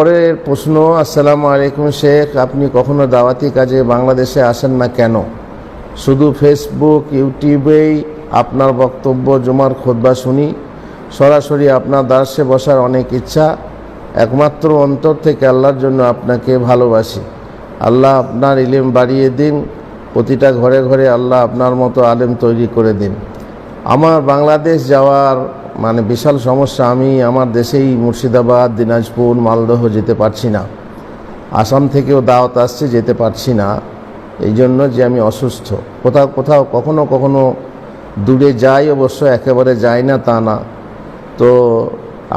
পরের প্রশ্ন, আসসালামু আলাইকুম শেখ, আপনি কখনো দাওয়াতি কাজে বাংলাদেশে আসেন না কেন? শুধু ফেসবুক ইউটিউবেই আপনার বক্তব্য জুমার খুতবা শুনি। সরাসরি আপনার দার্সে বসার অনেক ইচ্ছা। একমাত্র অন্তর থেকে আল্লাহর জন্য আপনাকে ভালোবাসি। আল্লাহ আপনার ইলম বাড়িয়ে দিন। প্রতিটা ঘরে ঘরে আল্লাহ আপনার মতো আলেম তৈরি করে দিন। আমার বাংলাদেশ যাওয়ার বিশাল সমস্যা। আমি আমার দেশেই মুর্শিদাবাদ, দিনাজপুর, মালদহ যেতে পারছি না। আসাম থেকেও দাওয়াত আসছে, যেতে পারছি না। এই জন্য যে আমি অসুস্থ। কোথাও কোথাও কখনো কখনো দূরে যাই, অবশ্য একেবারে যাই না তা না। তো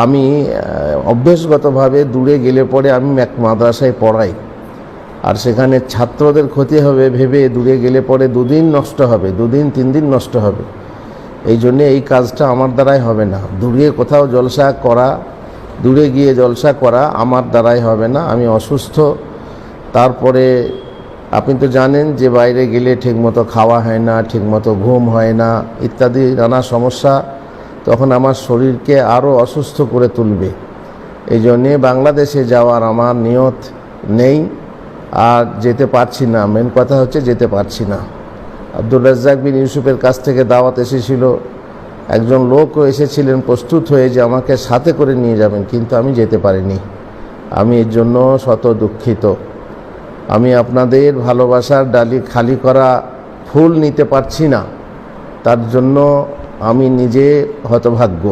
আমি অভ্যাসগতভাবে দূরে গেলে পরে আমি এক মাদ্রাসায় পড়াই, আর সেখানে ছাত্রদের ক্ষতি হবে ভেবে দূরে গেলে পরে দুদিন নষ্ট হবে, 2-3 দিন নষ্ট হবে। এই জন্যে এই কাজটা আমার দ্বারাই হবে না। দূরে কোথাও জলসা করা, দূরে গিয়ে জলসা করা আমার দ্বারাই হবে না। আমি অসুস্থ। তারপরে আপনি তো জানেন যে বাইরে গেলে ঠিকমতো খাওয়া হয় না, ঠিকমতো ঘুম হয় না, ইত্যাদি নানা সমস্যা। তখন আমার শরীরকে আরও অসুস্থ করে তুলবে। এই জন্যে বাংলাদেশে যাওয়ার আমার নিয়ত নেই, আর যেতে পারছি না। মেন কথা হচ্ছে যেতে পারছি না। আব্দুর রাজ্জাক বিন ইউসুফের কাছ থেকে দাওয়াত এসেছিল, একজন লোকও এসেছিলেন প্রস্তুত হয়ে যে আমাকে সাথে করে নিয়ে যাবেন, কিন্তু আমি যেতে পারিনি। আমি এর জন্য শত দুঃখিত। আমি আপনাদের ভালোবাসার ডালি খালি করা ফুল নিতে পারছি না, তার জন্য আমি নিজে হতভাগ্য।